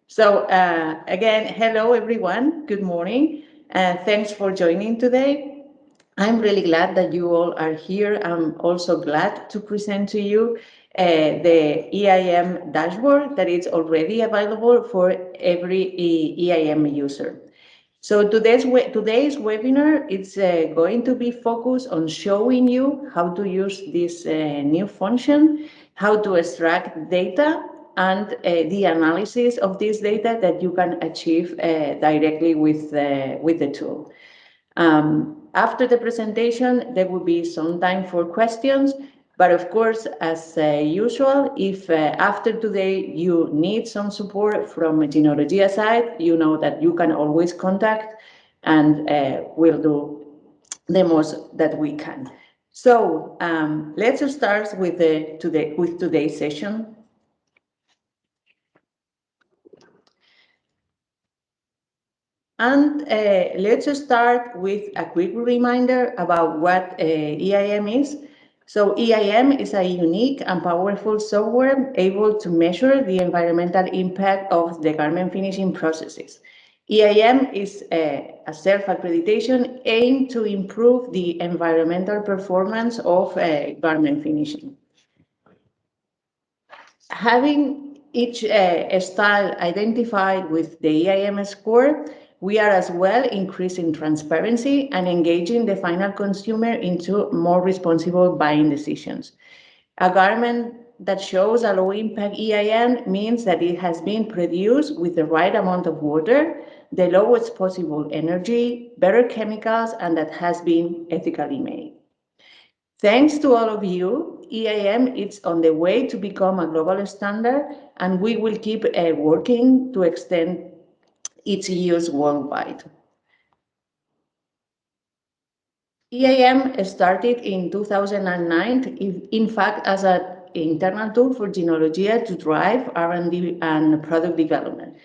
So again, hello everyone, good morning, and thanks for joining today. I'm really glad that you all are here. I'm also glad to present to you the EIM dashboard that is already available for every EIM user. So today's webinar is going to be focused on showing you how to use this new function, how to extract data, and the analysis of this data that you can achieve directly with the tool. After the presentation, there will be some time for questions. But of course, as usual, if after today you need some support from Genealogia side, you know that you can always contact, and we'll do the most that we can. So let's start with today's session. And let's start with a quick reminder about what EIM is. So EIM is a unique and powerful software able to measure the environmental impact of the garment finishing processes. EIM is a self-accreditation aimed to improve the environmental performance of garment finishing. Having each style identified with the EIM score, we are as well increasing transparency and engaging the final consumer into more responsible buying decisions. A garment that shows a low impact EIM means that it has been produced with the right amount of water, the lowest possible energy, better chemicals, and that has been ethically made. Thanks to all of you, EIM is on the way to become a global standard, and we will keep working to extend its use worldwide. EIM started in 2009, in fact, as an internal tool for Genealogia to drive R&D and product development.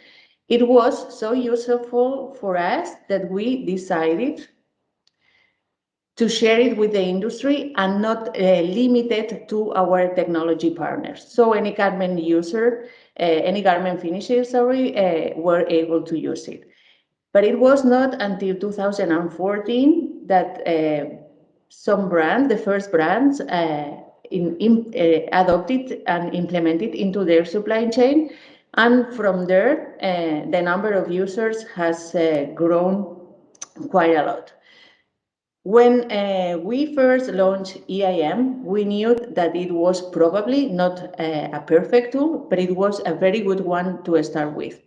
It was so useful for us that we decided to share it with the industry and not limit it to our technology partners. So any garment user, any garment finisher, were able to use it. But it was not until 2014 that some brands, the first brands, adopted and implemented into their supply chain. And from there, the number of users has grown quite a lot. When we first launched EIM, we knew that it was probably not a perfect tool, but it was a very good one to start with.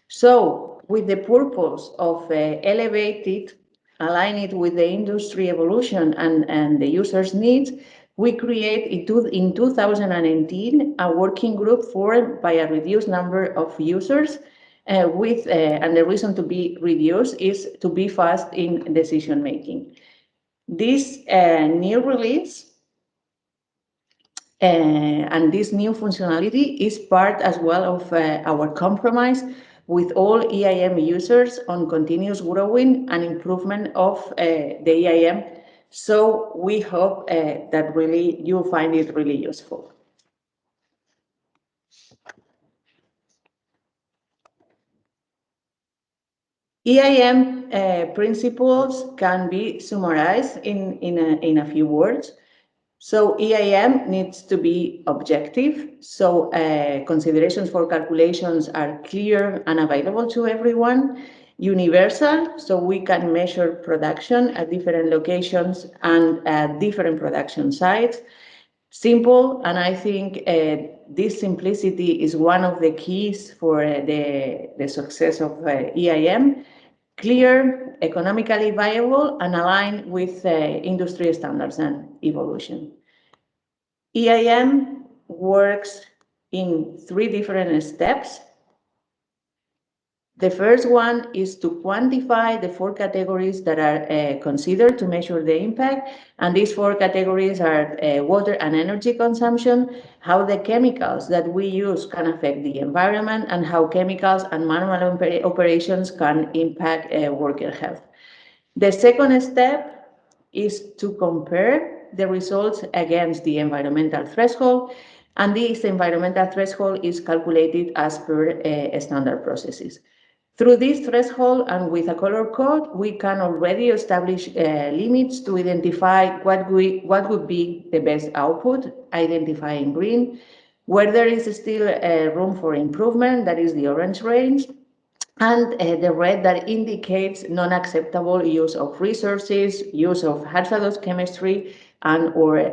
So, with the purpose of elevate it, align it with the industry evolution and the user's needs, we created in 2018 a working group formed by a reduced number of users and the reason to be reduced is to be fast in decision making. This new release and this new functionality is part as well of our compromise with all EIM users on continuous growing and improvement of the EIM. So we hope that really you find it really useful. EIM principles can be summarized in a few words. So EIM needs to be objective. So considerations for calculations are clear and available to everyone. Universal, so we can measure production at different locations and at different production sites. Simple, and I think this simplicity is one of the keys for the success of EIM. Clear, economically viable, and aligned with industry standards and evolution. EIM works in 3 different steps. The first one is to quantify the 4 categories that are considered to measure the impact. And these 4 categories are water and energy consumption, how the chemicals that we use can affect the environment, and how chemicals and manual operations can impact worker health. The second step is to compare the results against the environmental threshold. And this environmental threshold is calculated as per standard processes. Through this threshold and with a color code, we can already establish limits to identify what would be the best output, identifying green, where there is still room for improvement, that is the orange range, and the red that indicates non-acceptable use of resources, use of hazardous chemistry, and or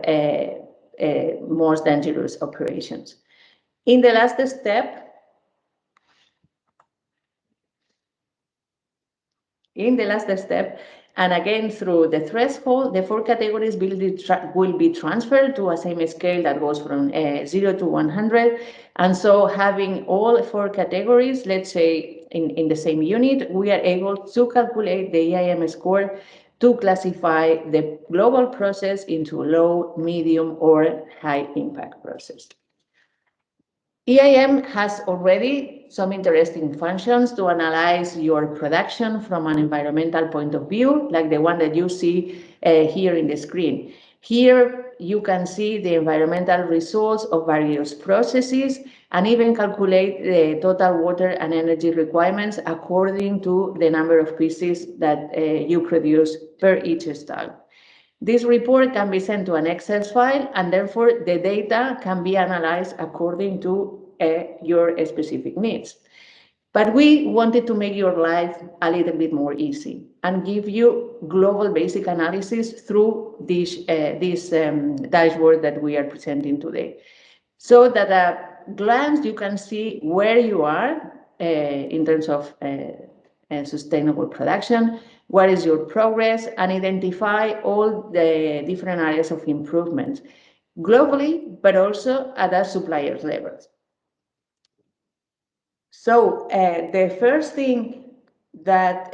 most dangerous operations. In the last step, and again through the threshold, the 4 categories will be transferred to a same scale that goes from 0 to 100. And so having all 4 categories, let's say in the same unit, we are able to calculate the EIM score to classify the global process into low, medium, or high impact process. EIM has already some interesting functions to analyze your production from an environmental point of view, like the one that you see here in the screen. Here you can see the environmental results of various processes and even calculate the total water and energy requirements according to the number of pieces that you produce per each stall. This report can be sent to an Excel file, and therefore the data can be analyzed according to your specific needs. But we wanted to make your life a little bit more easy and give you global basic analysis through this dashboard that we are presenting today. So that at a glance you can see where you are in terms of sustainable production, what is your progress, and identify all the different areas of improvement globally, but also at a supplier level. So the first thing that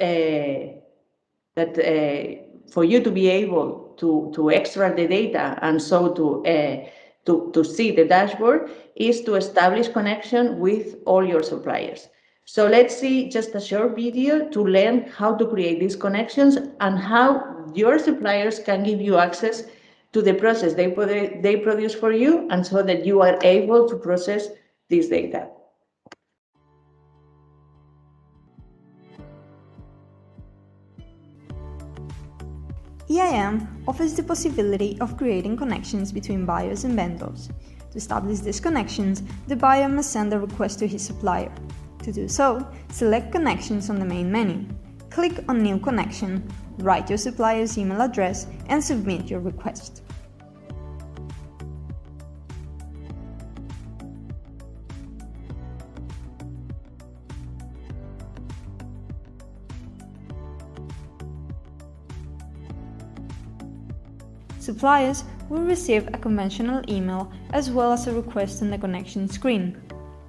for you to be able to extract the data and so to see the dashboard is to establish connection with all your suppliers. So let's see just a short video to learn how to create these connections and how your suppliers can give you access to the process they produce for you, and so that you are able to process this data. EIM offers the possibility of creating connections between buyers and vendors. To establish these connections, the buyer must send a request to his supplier. To do so, select Connections on the main menu. Click on New Connection, write your supplier's email address, and submit your request. Suppliers will receive a conventional email as well as a request on the connection screen.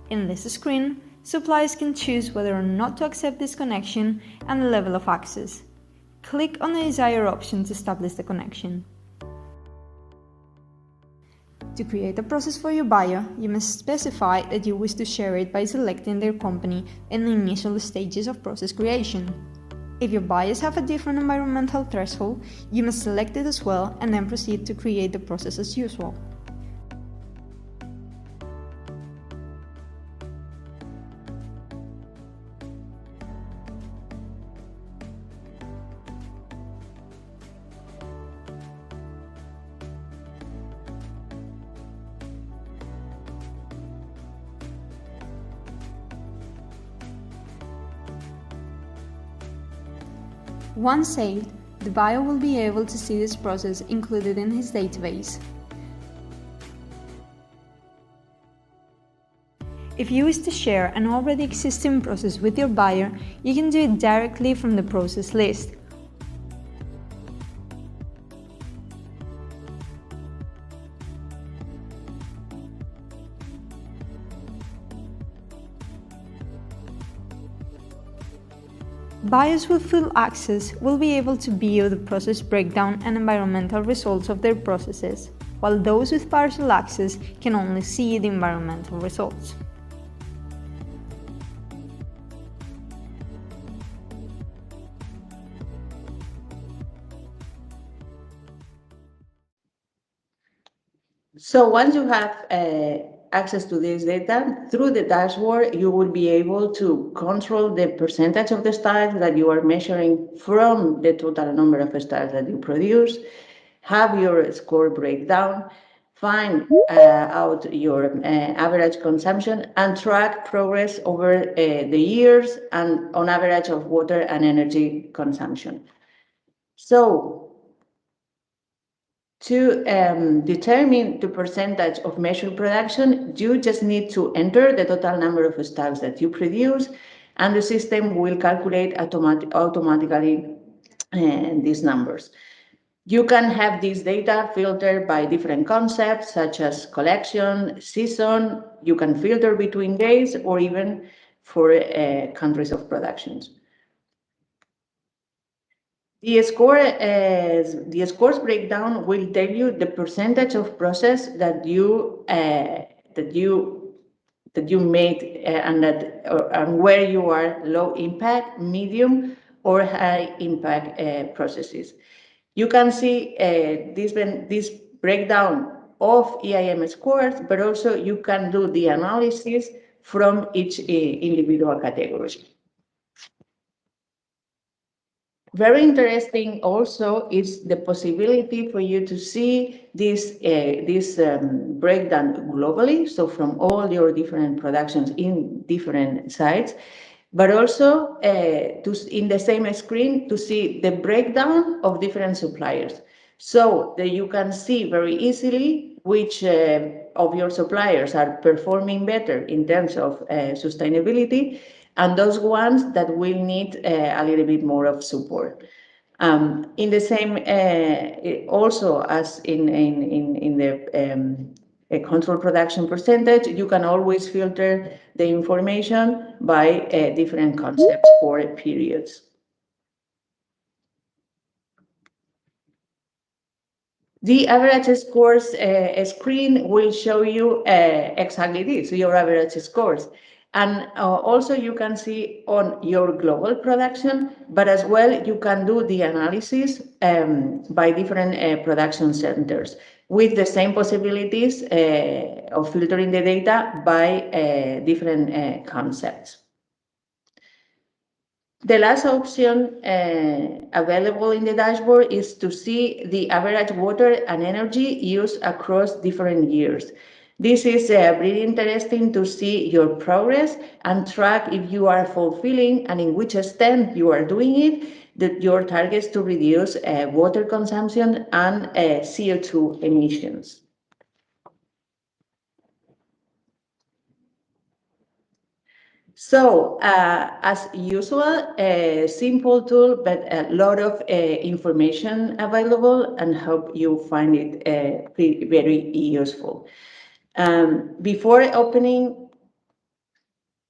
In this screen, suppliers can choose whether or not to accept this connection and the level of access. Click on the desired option to establish the connection. To create a process for your buyer, you must specify that you wish to share it by selecting their company in the initial stages of process creation. If your buyers have a different environmental threshold, you must select it as well and then proceed to create the process as usual. Once saved, the buyer will be able to see this process included in his database. If you wish to share an already existing process with your buyer, you can do it directly from the process list. Buyers with full access will be able to view the process breakdown and environmental results of their processes, while those with partial access can only see the environmental results. So once you have access to this data, through the dashboard, you will be able to control the percentage of the stars that you are measuring from the total number of stars that you produce, have your score breakdown, find out your average consumption, and track progress over the years and on average of water and energy consumption. So to determine the percentage of measured production, you just need to enter the total number of stars that you produce, and the system will calculate automatically these numbers. You can have this data filtered by different concepts, such as collection, season. You can filter between days or even for countries of productions. The scores breakdown will tell you the percentage of process that you made and where you are low impact, medium, or high impact processes. You can see this breakdown of EIM scores, but also you can do the analysis from each individual category. Very interesting also is the possibility for you to see this breakdown globally, so from all your different productions in different sites, but also in the same screen to see the breakdown of different suppliers, so that you can see very easily which of your suppliers are performing better in terms of sustainability, and those ones that will need a little bit more of support. In the same, also as in the control production percentage, you can always filter the information by different concepts or periods. The average scores screen will show you exactly this, your average scores. And also you can see on your global production, but as well you can do the analysis by different production centers with the same possibilities of filtering the data by different concepts. The last option available in the dashboard is to see the average water and energy used across different years. This is really interesting to see your progress and track if you are fulfilling and in which extent you are doing it, your targets to reduce water consumption and CO2 emissions. So, as usual, a simple tool, but a lot of information available, and hope you find it very useful. Before opening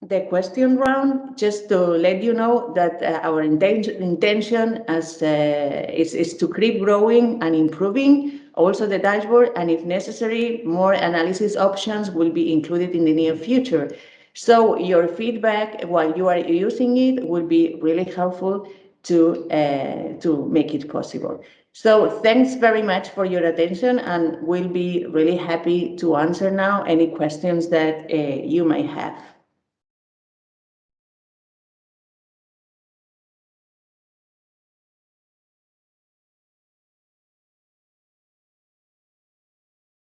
the question round, just to let you know that our intention is to keep growing and improving also the dashboard, and if necessary, more analysis options will be included in the near future. So your feedback while you are using it will be really helpful to make it possible. So thanks very much for your attention, and we'll be really happy to answer now any questions that you may have.